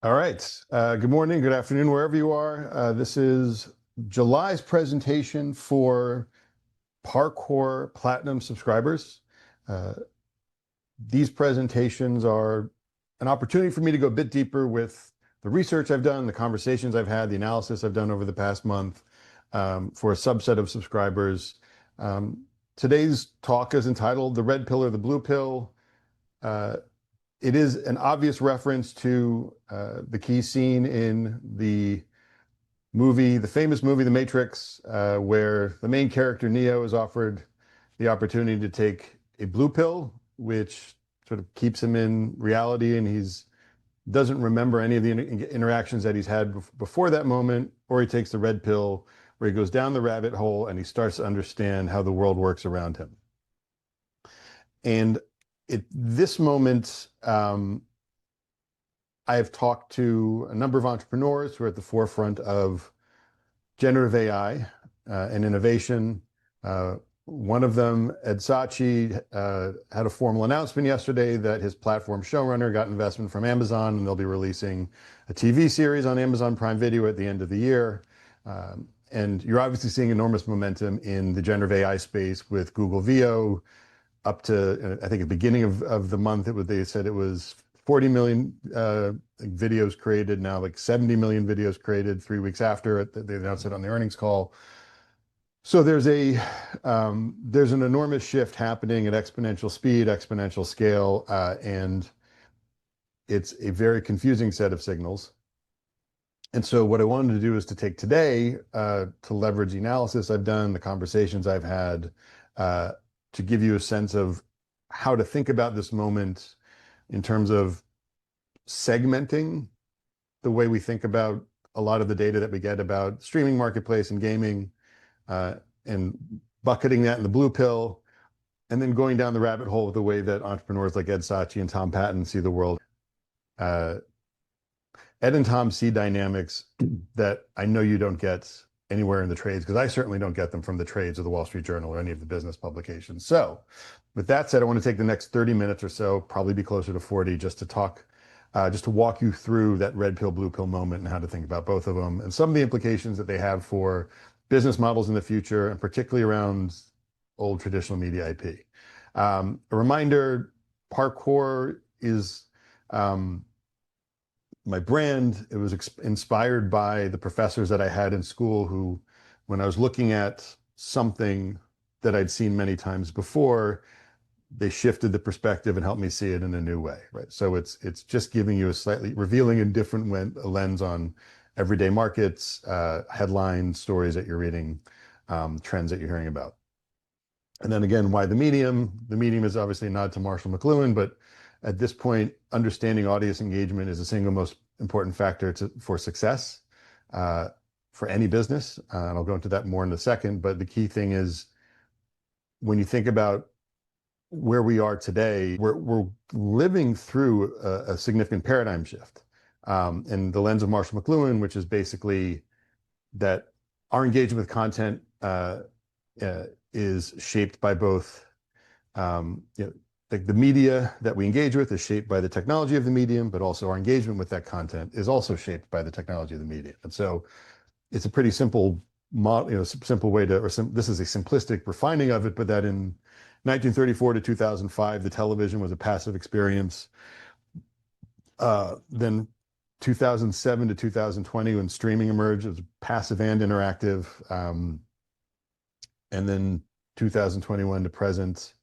All right. Good morning, good afternoon, wherever you are. This is July's presentation for Parkour Platinum subscribers. Uh, these presentations are an opportunity for me to go a bit deeper with the research I've done, the conversations I've had, the analysis I've done over the past month for a subset of subscribers. Today's talk is entitled The Red Pill or the Blue Pill. It is an obvious reference to the key scene in the famous movie, The Matrix, where the main character, Neo, is offered the opportunity to take a blue pill, which sort of keeps him in reality, and he's doesn't remember any of the interactions that he's had before that moment, or he takes the red pill, where he goes down the rabbit hole and he starts to understand how the world works around him. And at this moment, I have talked to a number of entrepreneurs who are at the forefront of generative AI and innovation. One of them, Ed Sachi, had a formal announcement yesterday that his platform Showrunner got investment from Amazon, and they'll be releasing a TV series on Amazon Prime Video at the end of the year. And you're obviously seeing enormous momentum in the generative AI space with Google VO. Up to, I think, at the beginning of the month, they said it was 40 million videos created, now like 70 million videos created 3 weeks after they announced it on the earnings call. So there's an enormous shift happening at exponential speed, exponential scale, and it's a very confusing set of signals. And so what I wanted to do is to take today to leverage the analysis I've done, the conversations I've had, to give you a sense of how to think about this moment in terms of segmenting the way we think about a lot of the data that we get about streaming marketplace and gaming, and bucketing that in the blue pill, and then going down the rabbit hole with the way that entrepreneurs like Ed Sachi and Tom Patton see the world. Ed and Tom see dynamics that I know you don't get anywhere in the trades, because I certainly don't get them from the trades or the Wall Street Journal or any of the business publications. So with that said, I want to take the next 30 minutes or so, probably be closer to 40, just to walk you through that red pill, blue pill moment and how to think about both of them and some of the implications that they have for business models in the future, and particularly around old traditional media IP. A reminder, Parkour is my brand. It was inspired by the professors that I had in school who, when I was looking at something that I'd seen many times before, they shifted the perspective and helped me see it in a new way, right? So it's just giving you a slightly revealing a different lens on everyday markets, headlines, stories that you're reading, trends that you're hearing about. And then again, why the medium? The medium is obviously a nod to Marshall McLuhan, but at this point, understanding audience engagement is the single most important factor for success for any business. And I'll go into that more in a second. But the key thing is, when you think about where we are today, we're living through a significant paradigm shift. In the lens of Marshall McLuhan, which is basically that our engagement with content is shaped by both, like the media that we engage with is shaped by the technology of the medium, but also our engagement with that content is also shaped by the technology of the medium. And so it's a pretty simple model, simple way to, this is a simplistic refining of it, but that in 1934 to 2005, the television was a passive experience. Then 2007 to 2020, when streaming emerged, it was passive and interactive. And then 2021 to present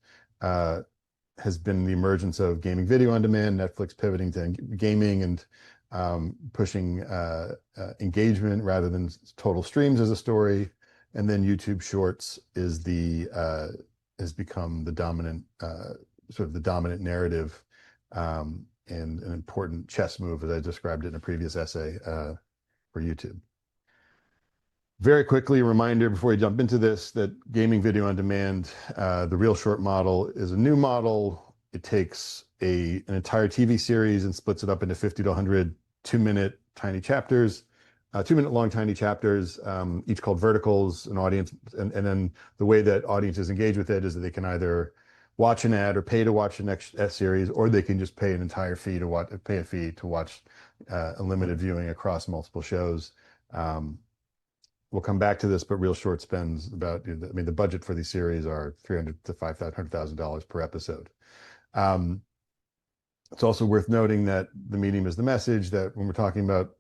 has been the emergence of gaming video on demand, Netflix pivoting to gaming and pushing engagement rather than total streams as a story. And then YouTube Shorts is has become the dominant, sort of the dominant narrative, and an important chess move, as I described it in a previous essay for YouTube. Very quickly, a reminder before we jump into this, that gaming video on demand, the real short model, is a new model. It takes an entire TV series and splits it up into 50 to 100 2-minute tiny chapters, 2-minute long tiny chapters, each called verticals, an audience. And then the way that audiences engage with it is that they can either watch an ad or pay to watch the next series, or they can just pay an entire fee to watch, pay a fee to watch a limited viewing across multiple shows. We'll come back to this, but Real Short spends about, I mean, the budget for these series are $300,000 to $500,000 per episode. It's also worth noting that the medium is the message, that when we're talking about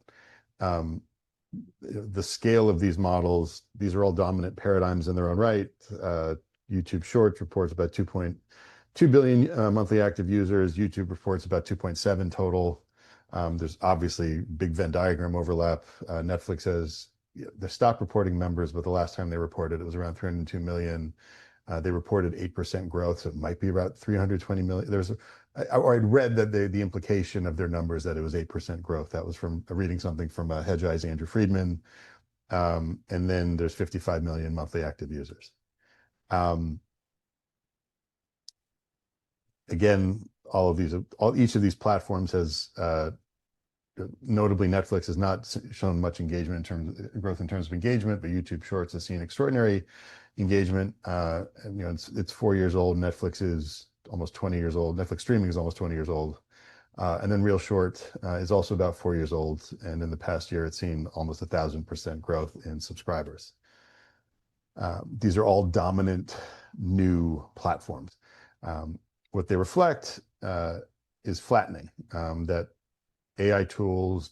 the scale of these models, these are all dominant paradigms in their own right. YouTube Shorts reports about 2.2 billion monthly active users. YouTube reports about 2.7 total. There's obviously big Venn diagram overlap. Netflix has, they stopped reporting members, but the last time they reported, it was around 302 million. They reported 8% growth, so it might be about 320 million. I'd read that the implication of their numbers that it was 8% growth. That was from reading something from Hedgeye's Andrew Friedman. And then there's 55 million monthly active users. Again, each of these platforms has, notably Netflix has not shown much engagement growth in terms of engagement, but YouTube Shorts has seen extraordinary engagement. And, it's 4 years old. Netflix is almost 20 years old. Netflix streaming is almost 20 years old. And then Real Short is also about 4 years old. And in the past year, it's seen almost 1,000% growth in subscribers. These are all dominant new platforms. What they reflect is flattening, that AI tools,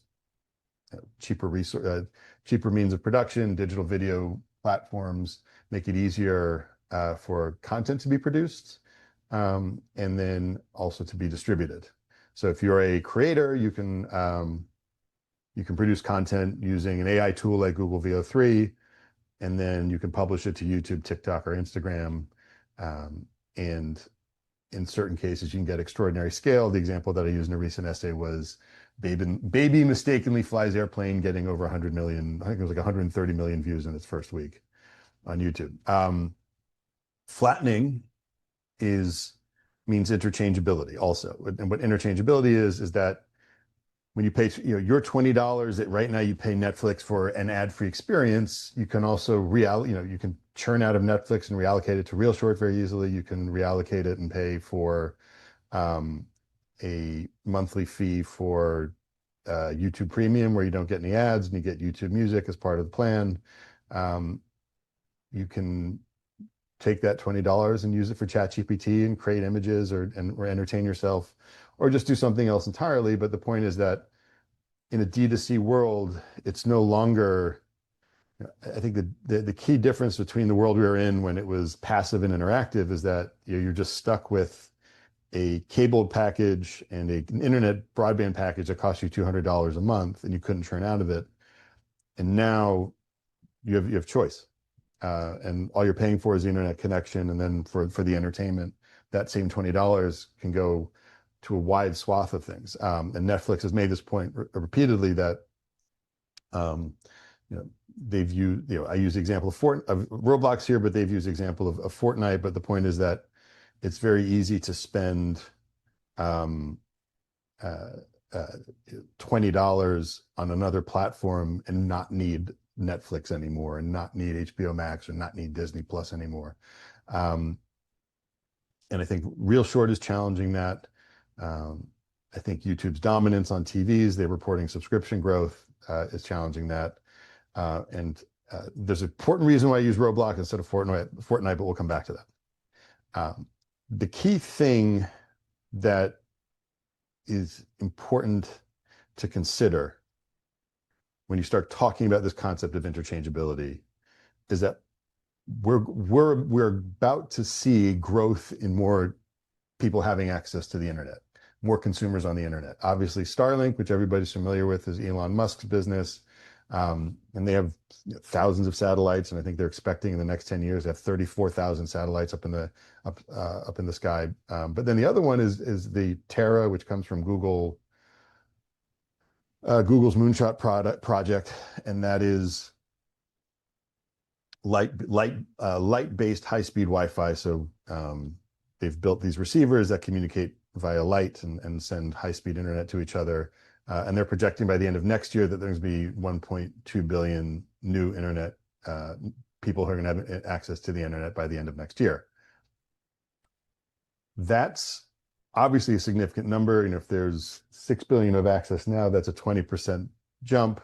cheaper means of production, digital video platforms make it easier for content to be produced, and then also to be distributed. So if you're a creator, you can produce content using an AI tool like Google VO3, and then you can publish it to YouTube, TikTok, or Instagram. And in certain cases, you can get extraordinary scale. The example that I used in a recent essay was baby mistakenly flies airplane, getting over 100 million, I think it was like 130 million views in its first week on YouTube. Flattening means interchangeability also. And what interchangeability is that when you pay, your $20 that right now you pay Netflix for an ad-free experience, you can also you can churn out of Netflix and reallocate it to Real Short very easily. You can reallocate it and pay for a monthly fee for YouTube Premium, where you don't get any ads and you get YouTube Music as part of the plan. You can take that $20 and use it for ChatGPT and create images or entertain yourself, or just do something else entirely. But the point is that in a D2C world, it's no longer, I think the key difference between the world we were in when it was passive and interactive is that you're just stuck with a cable package and an internet broadband package that costs you $200 a month, and you couldn't churn out of it. And now you have choice. And all you're paying for is the internet connection, and then for the entertainment, that same $20 can go to a wide swath of things. And Netflix has made this point repeatedly that they've used, I use the example of Roblox here, but they've used the example of Fortnite. But the point is that it's very easy to spend $20 on another platform and not need Netflix anymore, and not need HBO Max, or not need Disney Plus anymore. And I think Real Short is challenging that. I think YouTube's dominance on TVs, they're reporting subscription growth, is challenging that. And there's an important reason why I use Roblox instead of Fortnite, but we'll come back to that. The key thing that is important to consider when you start talking about this concept of interchangeability is that we're about to see growth in more people having access to the internet, more consumers on the internet. Obviously, Starlink, which everybody's familiar with, is Elon Musk's business. And they have thousands of satellites, and I think they're expecting in the next 10 years to have 34,000 satellites up in the sky. But then the other one is the Terra, which comes from Google's Moonshot project, and that is light-based high-speed Wi-Fi. So they've built these receivers that communicate via light and send high-speed internet to each other. And they're projecting by the end of next year that there's going to be 1.2 billion new internet people who are going to have access to the internet by the end of next year. That's obviously a significant number. And if there's 6 billion of access now, that's a 20% jump.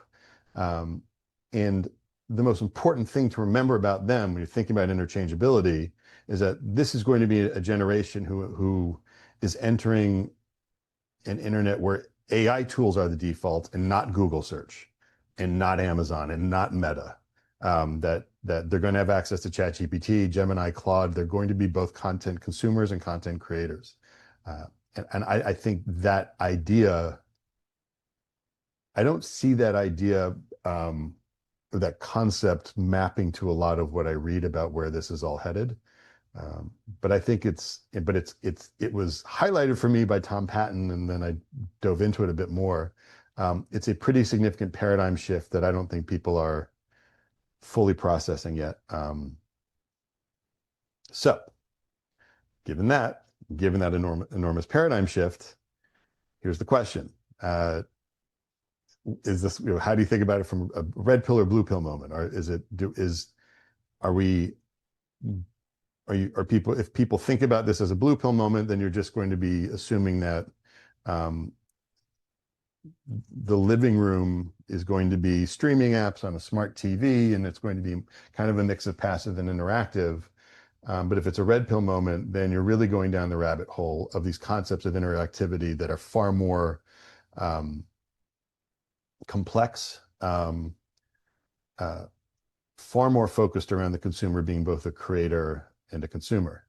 And the most important thing to remember about them when you're thinking about interchangeability is that this is going to be a generation who is entering an internet where AI tools are the default and not Google search and not Amazon and not Meta. That they're going to have access to ChatGPT, Gemini, Claude. They're going to be both content consumers and content creators. And I think that idea, I don't see that idea or that concept mapping to a lot of what I read about where this is all headed. But I think it was highlighted for me by Tom Patton, and then I dove into it a bit more. It's a pretty significant paradigm shift that I don't think people are fully processing yet. So given that enormous paradigm shift, here's the question. Is this, how do you think about it from a red pill or blue pill moment? Or if people think about this as a blue pill moment, then you're just going to be assuming that the living room is going to be streaming apps on a smart TV, and it's going to be kind of a mix of passive and interactive. But if it's a red pill moment, then you're really going down the rabbit hole of these concepts of interactivity that are far more complex, far more focused around the consumer being both a creator and a consumer.